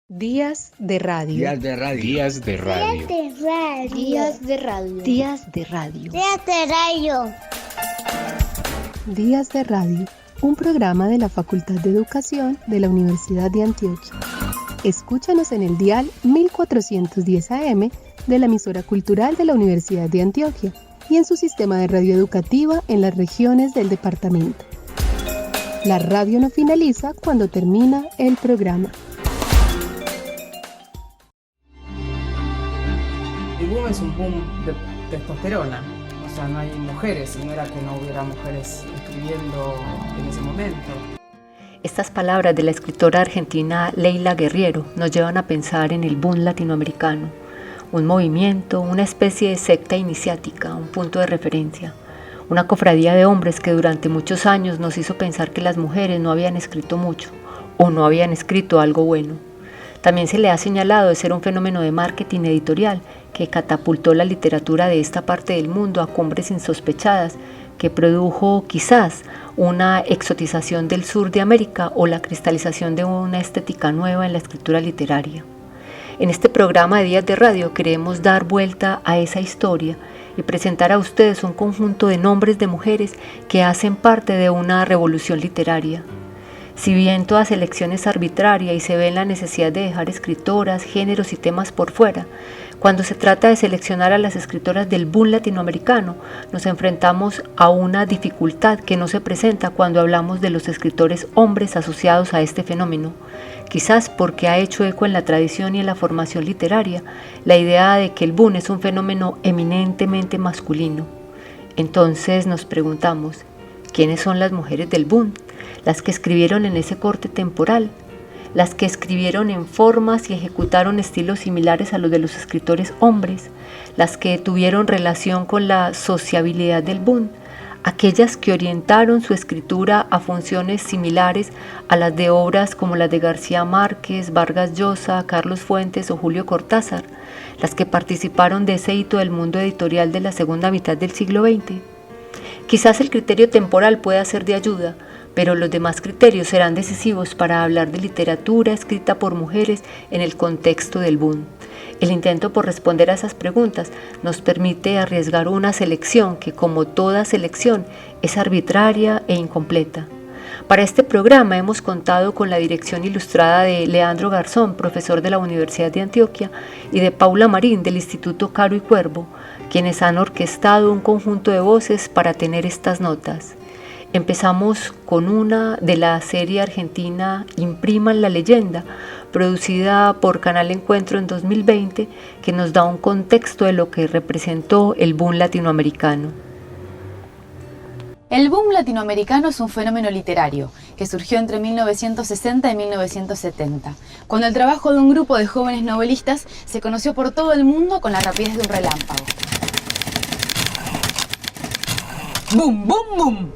Días de radio. Días de radio. Días de radio. Días de radio. Días de radio. Días de radio. Días de radio. Un programa de la Facultad de Educación de la Universidad de Antioquia. Escúchanos en el dial 1410 AM de la emisora cultural de la Universidad de Antioquia y en su sistema de radio educativa en las regiones del departamento. La radio no finaliza cuando termina el programa. El boom es un boom de testosterona, o sea, no hay mujeres, y no era que no hubiera mujeres escribiendo en ese momento. Estas palabras de la escritora argentina Leila Guerriero nos llevan a pensar en el boom latinoamericano, un movimiento, una especie de secta iniciática, un punto de referencia, una cofradía de hombres que durante muchos años nos hizo pensar que las mujeres no habían escrito mucho o no habían escrito algo bueno. También se le ha señalado de ser un fenómeno de marketing editorial que catapultó la literatura de esta parte del mundo a cumbres insospechadas, que produjo quizás una exotización del sur de América o la cristalización de una estética nueva en la escritura literaria. En este programa de Días de Radio queremos dar vuelta a esa historia y presentar a ustedes un conjunto de nombres de mujeres que hacen parte de una revolución literaria. Si bien toda selección es arbitraria y se ve en la necesidad de dejar escritoras, géneros y temas por fuera, cuando se trata de seleccionar a las escritoras del boom latinoamericano, nos enfrentamos a una dificultad que no se presenta cuando hablamos de los escritores hombres asociados a este fenómeno, quizás porque ha hecho eco en la tradición y en la formación literaria la idea de que el boom es un fenómeno eminentemente masculino. Entonces nos preguntamos, ¿quiénes son las mujeres del boom? Las que escribieron en ese corte temporal, las que escribieron en formas y ejecutaron estilos similares a los de los escritores hombres, las que tuvieron relación con la sociabilidad del boom, aquellas que orientaron su escritura a funciones similares a las de obras como las de García Márquez, Vargas Llosa, Carlos Fuentes o Julio Cortázar, las que participaron de ese hito del mundo editorial de la segunda mitad del siglo XX. Quizás el criterio temporal pueda ser de ayuda, pero los demás criterios serán decisivos para hablar de literatura escrita por mujeres en el contexto del boom. El intento por responder a esas preguntas nos permite arriesgar una selección que, como toda selección, es arbitraria e incompleta. Para este programa hemos contado con la dirección ilustrada de Leandro Garzón, profesor de la Universidad de Antioquia, y de Paula Marín del Instituto Caro y Cuervo, quienes han orquestado un conjunto de voces para tener estas notas. Empezamos con una de la serie argentina Impriman la leyenda, producida por Canal Encuentro en 2020, que nos da un contexto de lo que representó el boom latinoamericano. El boom latinoamericano es un fenómeno literario que surgió entre 1960 y 1970, cuando el trabajo de un grupo de jóvenes novelistas se conoció por todo el mundo con la rapidez de un relámpago. ¡Boom, boom, boom!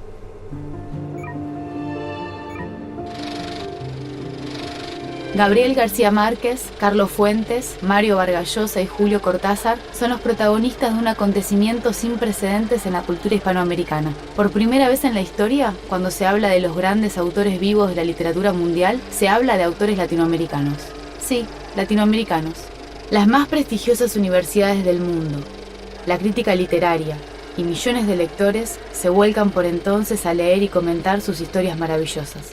Gabriel García Márquez, Carlos Fuentes, Mario Vargas Llosa y Julio Cortázar son los protagonistas de un acontecimiento sin precedentes en la cultura hispanoamericana. Por primera vez en la historia, cuando se habla de los grandes autores vivos de la literatura mundial, se habla de autores latinoamericanos. Sí, latinoamericanos. Las más prestigiosas universidades del mundo, la crítica literaria y millones de lectores se vuelcan por entonces a leer y comentar sus historias maravillosas.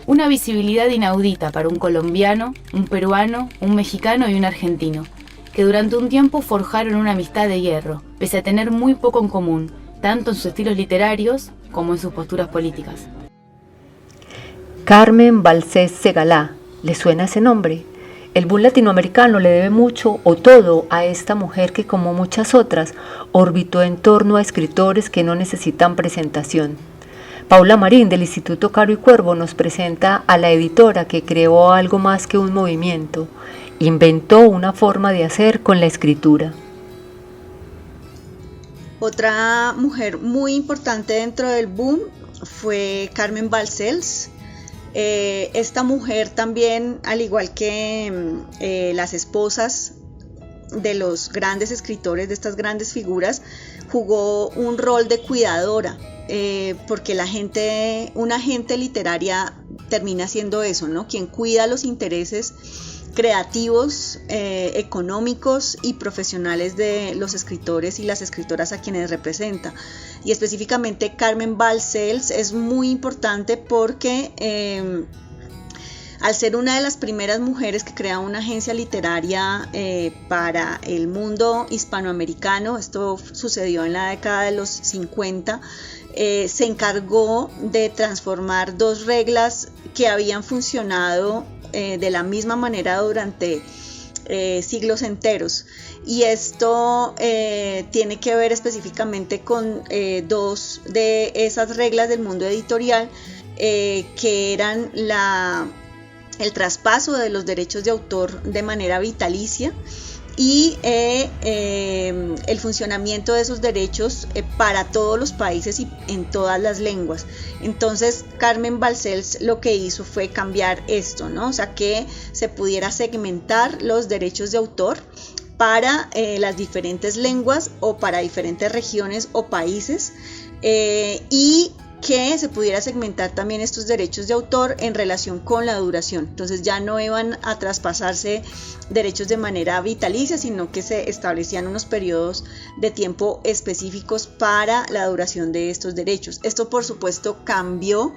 Una visibilidad inaudita para un colombiano, un peruano, un mexicano y un argentino, que durante un tiempo forjaron una amistad de hierro, pese a tener muy poco en común, tanto en sus estilos literarios como en sus posturas políticas. Carmen Balcells Segalá, ¿le suena ese nombre? El boom latinoamericano le debe mucho o todo a esta mujer que, como muchas otras, orbitó en torno a escritores que no necesitan presentación. Paula Marín del Instituto Caro y Cuervo nos presenta a la editora que creó algo más que un movimiento, inventó una forma de hacer con la escritura. Otra mujer muy importante dentro del boom fue Carmen Balcells. Esta mujer también, al igual que las esposas de los grandes escritores, de estas grandes figuras, jugó un rol de cuidadora, porque una agente literaria termina siendo eso, ¿no? Quien cuida los intereses creativos, económicos y profesionales de los escritores y las escritoras a quienes representa. Y específicamente Carmen Balcells es muy importante porque al ser una de las primeras mujeres que crea una agencia literaria para el mundo hispanoamericano, esto sucedió en la década de los 50, se encargó de transformar dos reglas que habían funcionado de la misma manera durante siglos enteros, y esto tiene que ver específicamente con dos de esas reglas del mundo editorial, que eran el traspaso de los derechos de autor de manera vitalicia y el funcionamiento de esos derechos para todos los países y en todas las lenguas. Entonces Carmen Balcells lo que hizo fue cambiar esto, ¿no? O sea, que se pudiera segmentar los derechos de autor para las diferentes lenguas o para diferentes regiones o países, y que se pudiera segmentar también estos derechos de autor en relación con la duración. Entonces ya no iban a traspasarse derechos de manera vitalicia, sino que se establecían unos periodos de tiempo específicos para la duración de estos derechos. Esto, por supuesto, cambió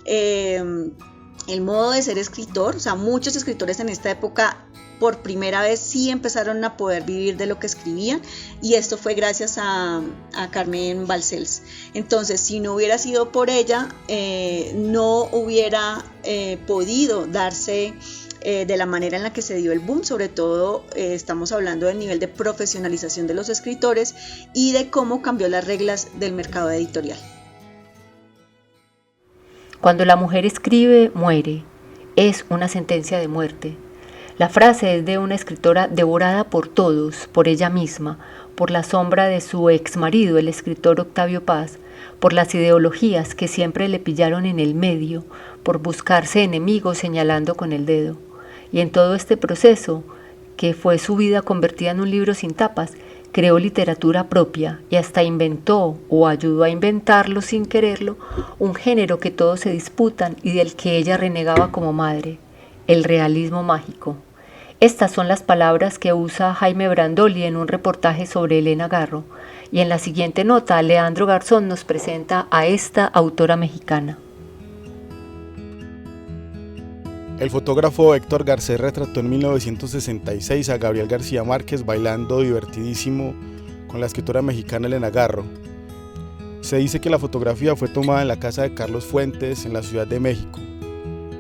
el modo de ser escritor. O sea, muchos escritores en esta época por primera vez sí empezaron a poder vivir de lo que escribían, y esto fue gracias a Carmen Balcells. Entonces, si no hubiera sido por ella, no hubiera podido darse de la manera en la que se dio el boom. Sobre todo estamos hablando del nivel de profesionalización de los escritores y de cómo cambió las reglas del mercado editorial. Cuando la mujer escribe, muere. Es una sentencia de muerte. La frase es de una escritora devorada por todos, por ella misma, por la sombra de su ex marido, el escritor Octavio Paz, por las ideologías que siempre le pillaron en el medio, por buscarse enemigos señalando con el dedo. Y en todo este proceso, que fue su vida convertida en un libro sin tapas, creó literatura propia y hasta inventó o ayudó a inventarlo sin quererlo un género que todos se disputan y del que ella renegaba como madre, el realismo mágico. Estas son las palabras que usa Jaime Brandoli en un reportaje sobre Elena Garro, y en la siguiente nota Leandro Garzón nos presenta a esta autora mexicana. El fotógrafo Héctor Garcés retrató en 1966 a Gabriel García Márquez bailando divertidísimo con la escritora mexicana Elena Garro. Se dice que la fotografía fue tomada en la casa de Carlos Fuentes en la Ciudad de México.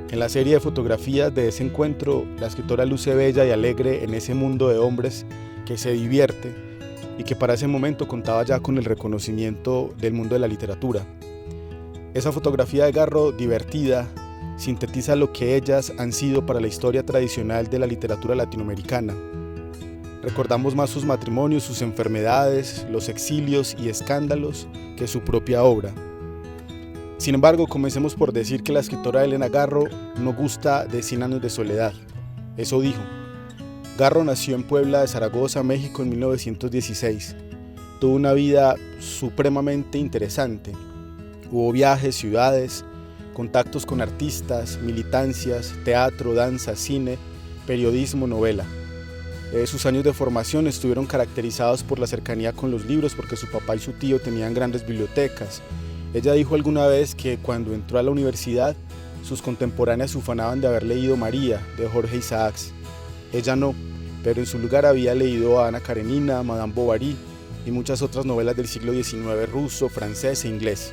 En la serie de fotografías de ese encuentro, la escritora luce bella y alegre en ese mundo de hombres que se divierte y que para ese momento contaba ya con el reconocimiento del mundo de la literatura. Esa fotografía de Garro, divertida, sintetiza lo que ellas han sido para la historia tradicional de la literatura latinoamericana. Recordamos más sus matrimonios, sus enfermedades, los exilios y escándalos que su propia obra. Sin embargo, comencemos por decir que la escritora Elena Garro no gusta de 100 años de soledad. Eso dijo. Garro nació en Puebla de Zaragoza, México en 1916. Tuvo una vida supremamente interesante. Hubo viajes, ciudades, contactos con artistas, militancias, teatro, danza, cine, periodismo, novela. Sus años de formación estuvieron caracterizados por la cercanía con los libros, porque su papá y su tío tenían grandes bibliotecas. Ella dijo alguna vez que cuando entró a la universidad, sus contemporáneas se ufanaban de haber leído María, de Jorge Isaacs. Ella no, pero en su lugar había leído a Ana Karenina, Madame Bovary y muchas otras novelas del siglo XIX, ruso, francés e inglés.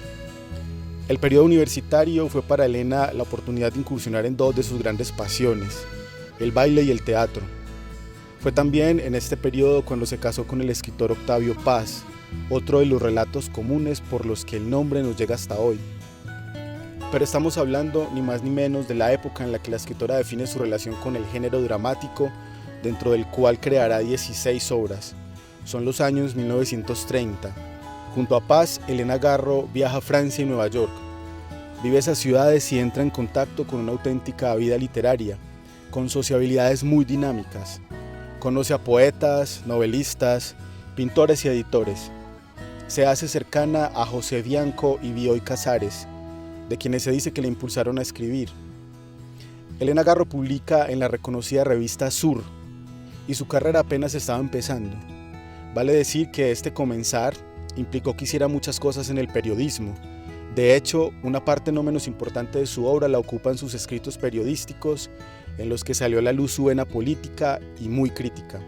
El periodo universitario fue para Elena la oportunidad de incursionar en dos de sus grandes pasiones, el baile y el teatro. Fue también en este periodo cuando se casó con el escritor Octavio Paz, otro de los relatos comunes por los que el nombre nos llega hasta hoy. Pero estamos hablando ni más ni menos de la época en la que la escritora define su relación con el género dramático, dentro del cual creará 16 obras. Son los años 1930. Junto a Paz, Elena Garro viaja a Francia y Nueva York. Vive esas ciudades y entra en contacto con una auténtica vida literaria, con sociabilidades muy dinámicas. Conoce a poetas, novelistas, pintores y editores. Se hace cercana a José Bianco y Bioy Casares, de quienes se dice que le impulsaron a escribir. Elena Garro publica en la reconocida revista Sur, y su carrera apenas estaba empezando. Vale decir que este comenzar implicó que hiciera muchas cosas en el periodismo. De hecho, una parte no menos importante de su obra la ocupan sus escritos periodísticos, en los que salió a la luz su vena política y muy crítica.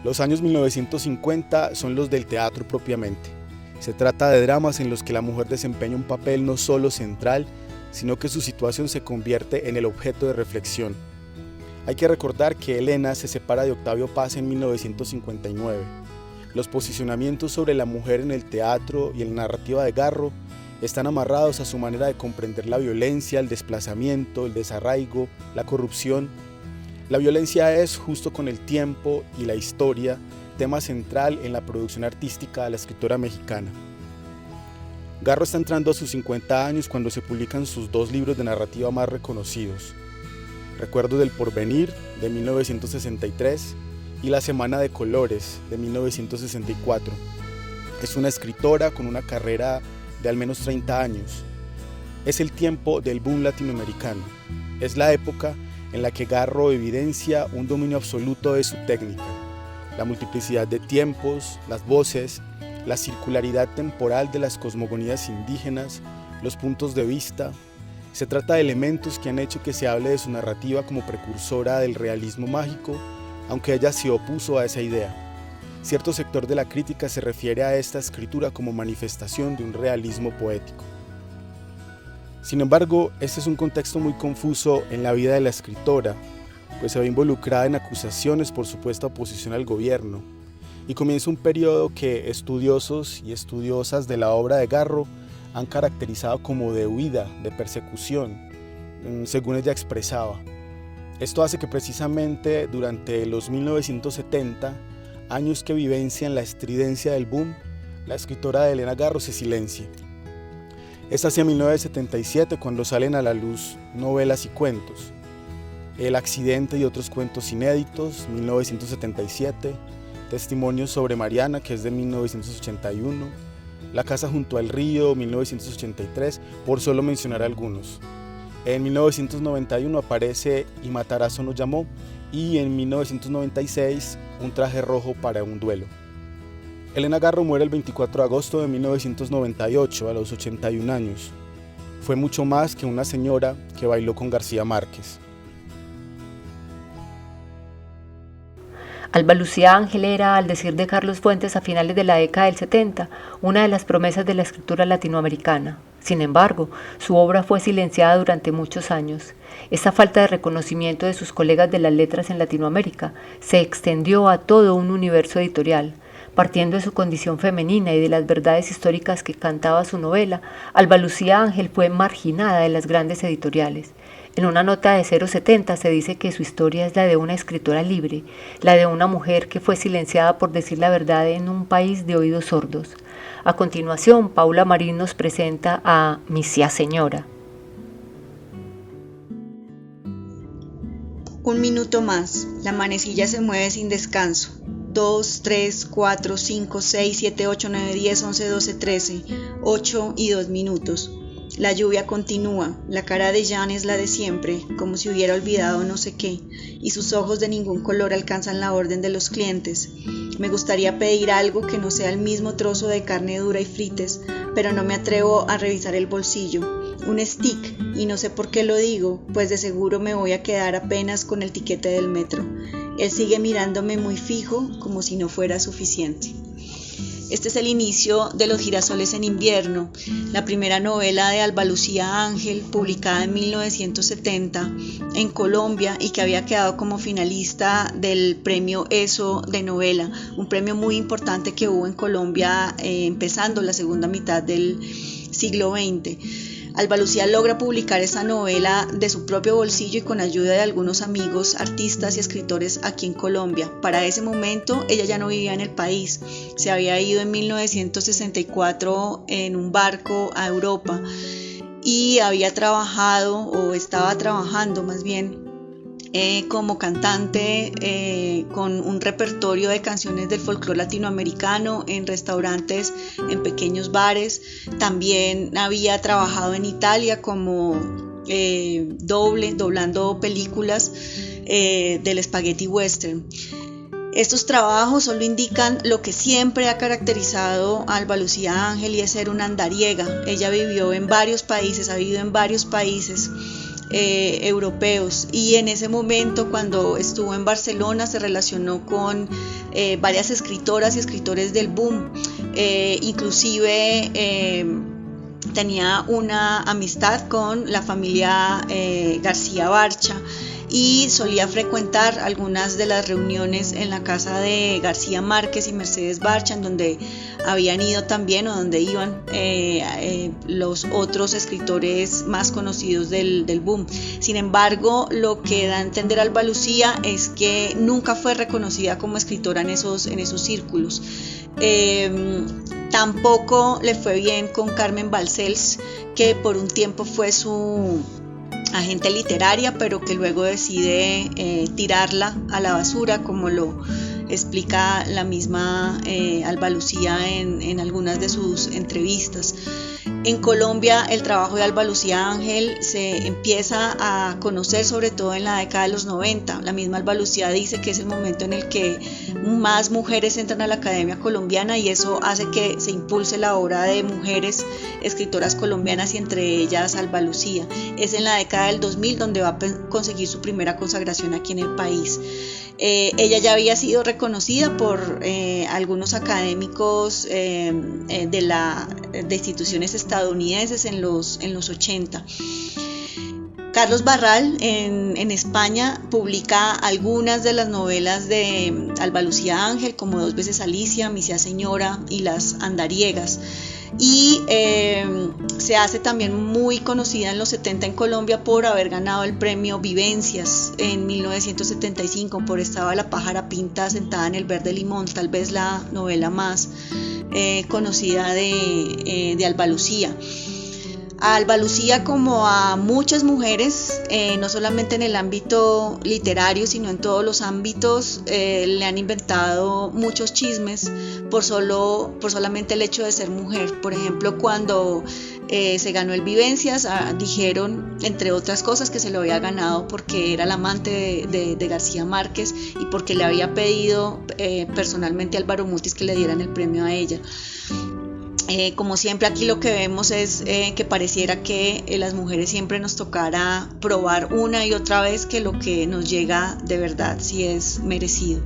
Los años 1950 son los del teatro propiamente. Se trata de dramas en los que la mujer desempeña un papel no solo central, sino que su situación se convierte en el objeto de reflexión. Hay que recordar que Elena se separa de Octavio Paz en 1959. Los posicionamientos sobre la mujer en el teatro y en la narrativa de Garro están amarrados a su manera de comprender la violencia, el desplazamiento, el desarraigo, la corrupción. La violencia es, justo con el tiempo y la historia, tema central en la producción artística de la escritora mexicana. Garro está entrando a sus 50 años cuando se publican sus 2 libros de narrativa más reconocidos: Recuerdos del Porvenir, de 1963, y La Semana de Colores, de 1964. Es una escritora con una carrera de al menos 30 años. Es el tiempo del boom latinoamericano. Es la época en la que Garro evidencia un dominio absoluto de su técnica. La multiplicidad de tiempos, las voces, la circularidad temporal de las cosmogonías indígenas, los puntos de vista. Se trata de elementos que han hecho que se hable de su narrativa como precursora del realismo mágico, aunque ella se opuso a esa idea. Cierto sector de la crítica se refiere a esta escritura como manifestación de un realismo poético. Sin embargo, este es un contexto muy confuso en la vida de la escritora, pues se ve involucrada en acusaciones por supuesta oposición al gobierno, y comienza un periodo que estudiosos y estudiosas de la obra de Garro han caracterizado como de huida, de persecución, según ella expresaba. Esto hace que precisamente durante los 1970, años que vivencian la estridencia del boom, la escritora de Elena Garro se silencie. Es hacia 1977 cuando salen a la luz novelas y cuentos. El accidente y otros cuentos inéditos, 1977, Testimonios sobre Mariana, que es de 1981, La casa junto al río, 1983, por solo mencionar algunos. En 1991 aparece Y Matarazzo nos llamó, y en 1996 Un traje rojo para un duelo. Elena Garro muere el 24 de agosto de 1998 a los 81 años. Fue mucho más que una señora que bailó con García Márquez. Alba Lucía Ángel era, al decir de Carlos Fuentes a finales de la década del 70, una de las promesas de la escritura latinoamericana. Sin embargo, su obra fue silenciada durante muchos años. Esta falta de reconocimiento de sus colegas de las letras en Latinoamérica se extendió a todo un universo editorial. Partiendo de su condición femenina y de las verdades históricas que cantaba su novela, Alba Lucía Ángel fue marginada de las grandes editoriales. En una nota de 070 se dice que su historia es la de una escritora libre, la de una mujer que fue silenciada por decir la verdad en un país de oídos sordos. A continuación, Paula Marín nos presenta a Misia Señora. Un minuto más. La manecilla se mueve sin descanso. 2, 3, 4, 5, 6, 7, 8, 9, 10, 11, 12, 13, 8 y 2 minutos. La lluvia continúa, la cara de Jan es la de siempre, como si hubiera olvidado no sé qué, y sus ojos de ningún color alcanzan la orden de los clientes. Me gustaría pedir algo que no sea el mismo trozo de carne dura y frites, pero no me atrevo a revisar el bolsillo. Un stick, y no sé por qué lo digo, pues de seguro me voy a quedar apenas con el tiquete del metro. Él sigue mirándome muy fijo, como si no fuera suficiente. Este es el inicio de Los girasoles en invierno, la primera novela de Alba Lucía Ángel, publicada en 1970 en Colombia y que había quedado como finalista del premio ESO de novela, un premio muy importante que hubo en Colombia empezando la segunda mitad del siglo XX. Alba Lucía logra publicar esa novela de su propio bolsillo y con ayuda de algunos amigos, artistas y escritores aquí en Colombia. Para ese momento ella ya no vivía en el país, se había ido en 1964 en un barco a Europa y había trabajado, o estaba trabajando más bien, como cantante con un repertorio de canciones del folclore latinoamericano en restaurantes, en pequeños bares. También había trabajado en Italia como doblando películas del spaghetti western. Estos trabajos solo indican lo que siempre ha caracterizado a Alba Lucía Ángel, y es ser una andariega. Ella vivió en varios países, ha vivido en varios países europeos, y en ese momento, cuando estuvo en Barcelona, se relacionó con varias escritoras y escritores del boom. Inclusive tenía una amistad con la familia García Barcha, y solía frecuentar algunas de las reuniones en la casa de García Márquez y Mercedes Barcha, en donde habían ido también, o donde iban los otros escritores más conocidos del boom. Sin embargo, lo que da a entender Alba Lucía es que nunca fue reconocida como escritora en esos círculos. Tampoco le fue bien con Carmen Balcells, que por un tiempo fue su agente literaria, pero que luego decide tirarla a la basura, como lo explica la misma Alba Lucía en algunas de sus entrevistas. En Colombia, el trabajo de Alba Lucía Ángel se empieza a conocer sobre todo en la década de los 90. La misma Alba Lucía dice que es el momento en el que más mujeres entran a la Academia Colombiana, y eso hace que se impulse la obra de mujeres escritoras colombianas, y entre ellas Alba Lucía. Es en la década del 2000 donde va a conseguir su primera consagración aquí en el país. Ella ya había sido reconocida por algunos académicos de instituciones estadounidenses en los 80. Carlos Barral en España publica algunas de las novelas de Alba Lucía Ángel, como Dos veces Alicia, Mi sea señora y Las andariegas. Y se hace también muy conocida en los 70 en Colombia por haber ganado el premio Vivencias en 1975 por Estaba la pájara pinta sentada en el verde limón, tal vez la novela más conocida de Alba Lucía. A Alba Lucía, como a muchas mujeres, no solamente en el ámbito literario, sino en todos los ámbitos, le han inventado muchos chismes por solamente el hecho de ser mujer. Por ejemplo, cuando se ganó el Vivencias, dijeron, entre otras cosas, que se lo había ganado porque era la amante de García Márquez, y porque le había pedido personalmente a Álvaro Mutis que le dieran el premio a ella. Como siempre, aquí lo que vemos es que pareciera que las mujeres siempre nos tocara probar una y otra vez que lo que nos llega de verdad sí es merecido.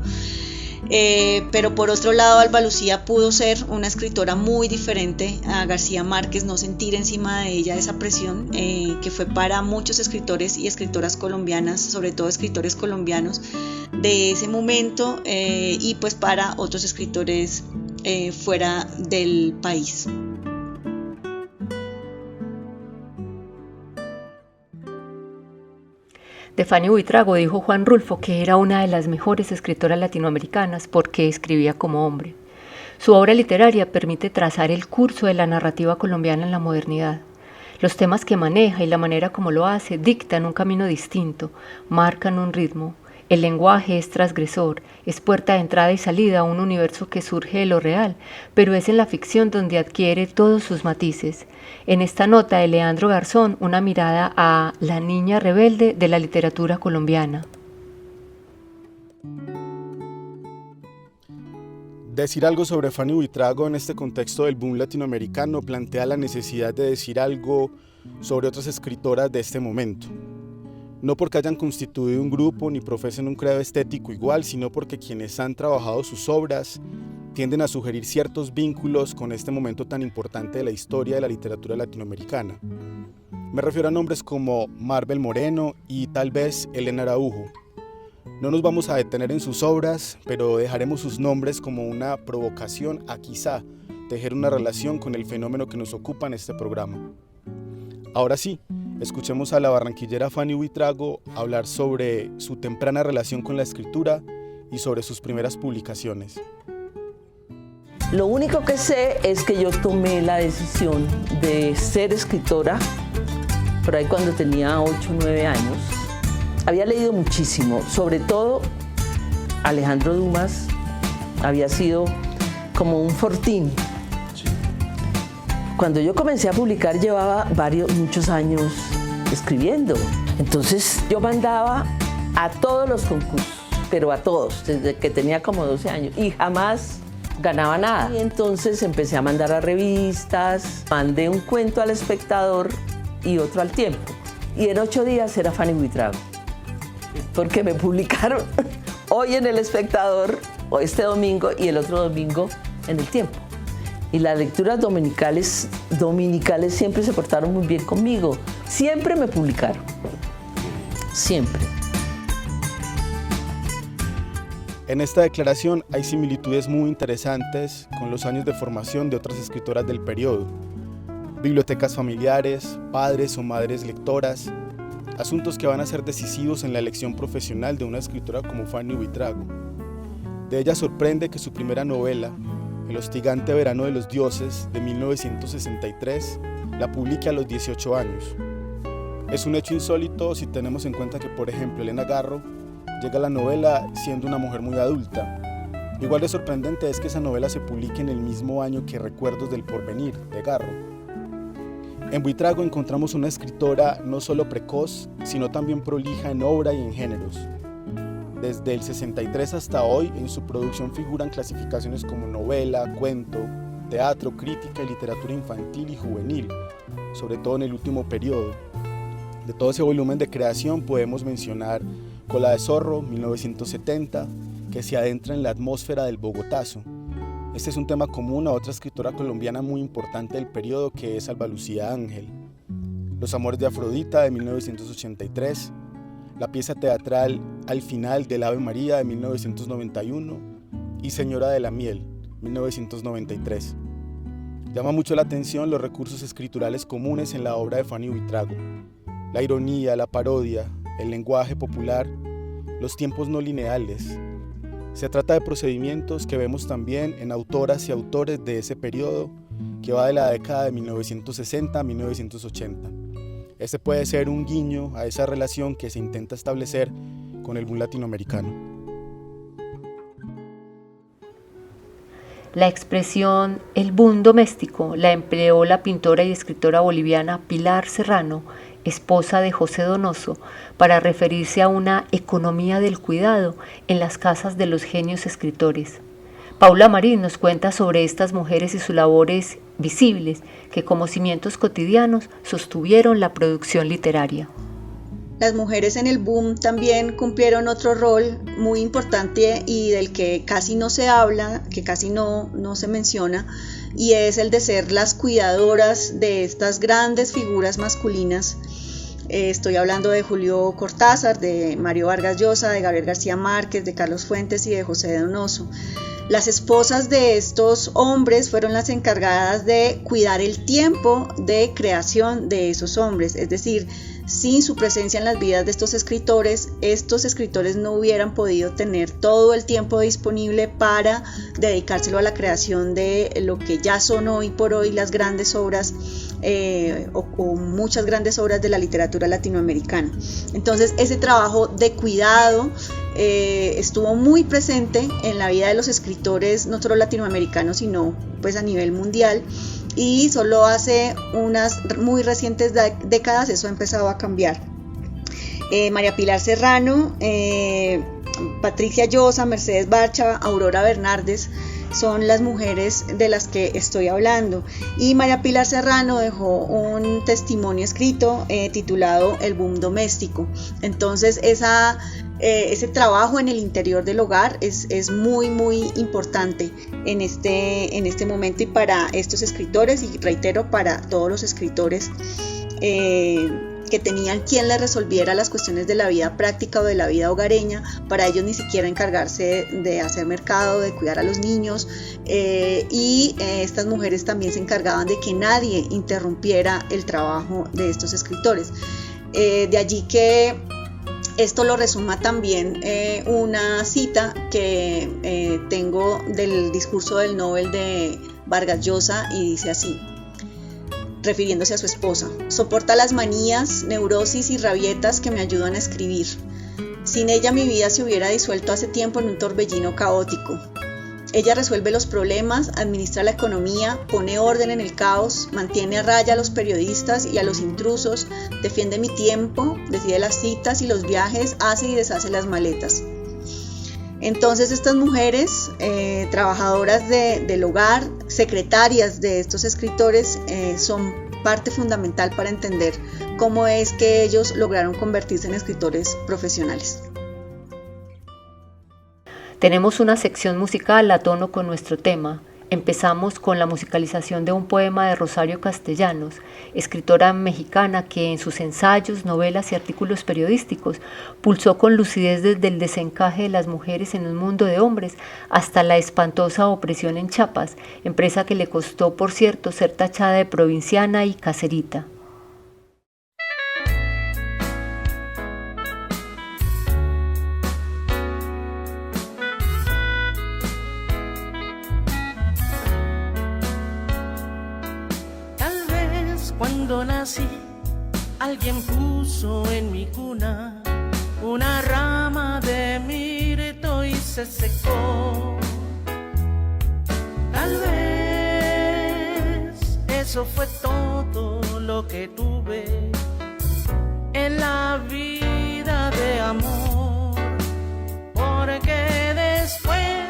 Pero por otro lado, Alba Lucía pudo ser una escritora muy diferente a García Márquez, no sentir encima de ella esa presión que fue para muchos escritores y escritoras colombianas, sobre todo escritores colombianos de ese momento, y pues para otros escritores fuera del país. De Fanny Buitrago dijo Juan Rulfo que era una de las mejores escritoras latinoamericanas porque escribía como hombre. Su obra literaria permite trazar el curso de la narrativa colombiana en la modernidad. Los temas que maneja y la manera como lo hace dictan un camino distinto, marcan un ritmo. El lenguaje es transgresor, es puerta de entrada y salida a un universo que surge de lo real, pero es en la ficción donde adquiere todos sus matices. En esta nota de Leandro Garzón, una mirada a la niña rebelde de la literatura colombiana. Decir algo sobre Fanny Buitrago en este contexto del boom latinoamericano plantea la necesidad de decir algo sobre otras escritoras de este momento. No porque hayan constituido un grupo ni profesen un credo estético igual, sino porque quienes han trabajado sus obras tienden a sugerir ciertos vínculos con este momento tan importante de la historia de la literatura latinoamericana. Me refiero a nombres como Marvel Moreno y tal vez Elena Araujo. No nos vamos a detener en sus obras, pero dejaremos sus nombres como una provocación a quizá tejer una relación con el fenómeno que nos ocupa en este programa. Ahora sí, escuchemos a la barranquillera Fanny Buitrago hablar sobre su temprana relación con la escritura y sobre sus primeras publicaciones. Lo único que sé es que yo tomé la decisión de ser escritora por ahí cuando tenía 8 o 9 años. Había leído muchísimo, sobre todo Alejandro Dumas había sido como un fortín. Cuando yo comencé a publicar llevaba muchos años escribiendo. Entonces yo mandaba a todos los concursos, pero a todos, desde que tenía como 12 años, y jamás ganaba nada. Y entonces empecé a mandar a revistas, mandé un cuento al Espectador y otro al Tiempo. Y en 8 días era Fanny Buitrago, porque me publicaron hoy en el Espectador, o este domingo, y el otro domingo en el Tiempo. Y las lecturas dominicales siempre se portaron muy bien conmigo. Siempre me publicaron. Siempre. En esta declaración hay similitudes muy interesantes con los años de formación de otras escritoras del periodo. Bibliotecas familiares, padres o madres lectoras, asuntos que van a ser decisivos en la elección profesional de una escritora como Fanny Buitrago. De ella sorprende que su primera novela, El hostigante verano de los dioses, de 1963, la publique a los 18 años. Es un hecho insólito si tenemos en cuenta que, por ejemplo, Elena Garro llega a la novela siendo una mujer muy adulta. Igual de sorprendente es que esa novela se publique en el mismo año que Recuerdos del porvenir, de Garro. En Buitrago encontramos una escritora no solo precoz, sino también prolija en obra y en géneros. Desde el 63 hasta hoy, en su producción figuran clasificaciones como novela, cuento, teatro, crítica y literatura infantil y juvenil, sobre todo en el último periodo. De todo ese volumen de creación podemos mencionar Cola de Zorro, 1970, que se adentra en la atmósfera del bogotazo. Este es un tema común a otra escritora colombiana muy importante del periodo, que es Alba Lucía Ángel. Los amores de Afrodita, de 1983, la pieza teatral Al final del Ave María, de 1991, y Señora de la Miel, 1993. Llama mucho la atención los recursos escriturales comunes en la obra de Fanny Buitrago: la ironía, la parodia, el lenguaje popular, los tiempos no lineales. Se trata de procedimientos que vemos también en autoras y autores de ese periodo, que va de la década de 1960 a 1980. Este puede ser un guiño a esa relación que se intenta establecer con el boom latinoamericano. La expresión el boom doméstico la empleó la pintora y escritora boliviana Pilar Serrano, esposa de José Donoso, para referirse a una economía del cuidado en las casas de los genios escritores. Paula Marín nos cuenta sobre estas mujeres y sus labores visibles que como cimientos cotidianos sostuvieron la producción literaria. Las mujeres en el boom también cumplieron otro rol muy importante y del que casi no se habla, que casi no se menciona, y es el de ser las cuidadoras de estas grandes figuras masculinas. Estoy hablando de Julio Cortázar, de Mario Vargas Llosa, de Gabriel García Márquez, de Carlos Fuentes y de José Donoso. Las esposas de estos hombres fueron las encargadas de cuidar el tiempo de creación de esos hombres, es decir, sin su presencia en las vidas de estos escritores no hubieran podido tener todo el tiempo disponible para dedicárselo a la creación de lo que ya son hoy por hoy las grandes obras o muchas grandes obras de la literatura latinoamericana. Entonces ese trabajo de cuidado estuvo muy presente en la vida de los escritores, no solo latinoamericanos, sino pues a nivel mundial. Y solo hace unas muy recientes décadas eso ha empezado a cambiar. María Pilar Serrano, Patricia Llosa, Mercedes Barcha, Aurora Bernardes son las mujeres de las que estoy hablando. Y María Pilar Serrano dejó un testimonio escrito titulado El boom doméstico. Entonces ese trabajo en el interior del hogar es muy muy importante en este momento y para estos escritores, y reitero, para todos los escritores que tenían quien les resolviera las cuestiones de la vida práctica o de la vida hogareña, para ellos ni siquiera encargarse de hacer mercado, de cuidar a los niños, y estas mujeres también se encargaban de que nadie interrumpiera el trabajo de estos escritores. De allí que esto lo resuma también una cita que tengo del discurso del Nobel de Vargas Llosa, y dice así, refiriéndose a su esposa: soporta las manías, neurosis y rabietas que me ayudan a escribir. Sin ella mi vida se hubiera disuelto hace tiempo en un torbellino caótico. Ella resuelve los problemas, administra la economía, pone orden en el caos, mantiene a raya a los periodistas y a los intrusos, defiende mi tiempo, decide las citas y los viajes, hace y deshace las maletas. Entonces estas mujeres, trabajadoras del hogar, secretarias de estos escritores, son parte fundamental para entender cómo es que ellos lograron convertirse en escritores profesionales. Tenemos una sección musical a tono con nuestro tema. Empezamos con la musicalización de un poema de Rosario Castellanos, escritora mexicana que en sus ensayos, novelas y artículos periodísticos pulsó con lucidez desde el desencaje de las mujeres en un mundo de hombres hasta la espantosa opresión en Chiapas, empresa que le costó, por cierto, ser tachada de provinciana y caserita. Cuando nací, alguien puso en mi cuna una rama de mirto y se secó. Tal vez eso fue todo lo que tuve en la vida de amor, porque después,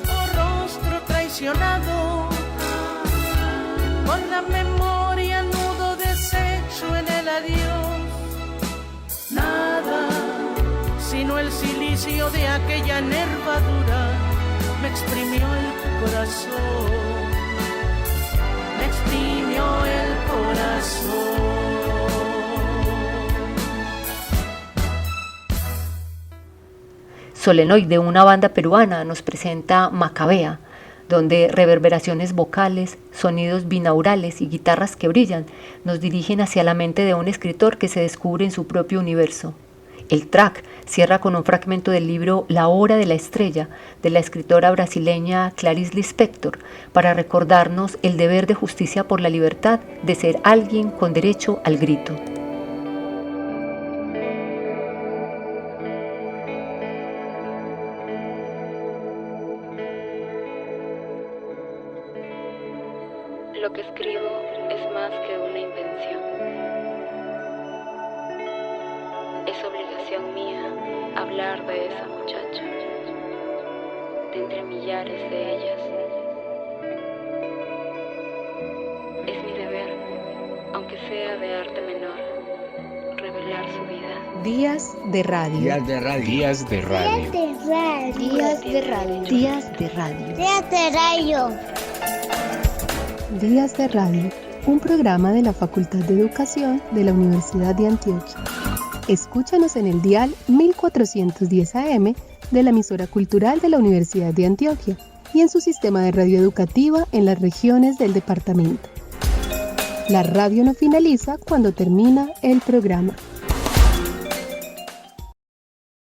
oh rostro traicionado, con la memoria nudo deshecho en el adiós, nada sino el silicio de aquella nervadura me exprimió el corazón, me exprimió el corazón. Solenoide, una banda peruana, nos presenta Macabea, donde reverberaciones vocales, sonidos binaurales y guitarras que brillan nos dirigen hacia la mente de un escritor que se descubre en su propio universo. El track cierra con un fragmento del libro La hora de la estrella, de la escritora brasileña Clarice Lispector, para recordarnos el deber de justicia por la libertad de ser alguien con derecho al grito. Lo que escribo es más que una invención. Es obligación mía hablar de esa muchacha, de entre millares de ellas. Es mi deber, aunque sea de arte menor, revelar su vida. Días de radio. Días de radio. Días de radio. Días de radio. Días de radio. Días de radio. Días de Radio, un programa de la Facultad de Educación de la Universidad de Antioquia. Escúchanos en el dial 1410 AM de la emisora cultural de la Universidad de Antioquia y en su sistema de radio educativa en las regiones del departamento. La radio no finaliza cuando termina el programa.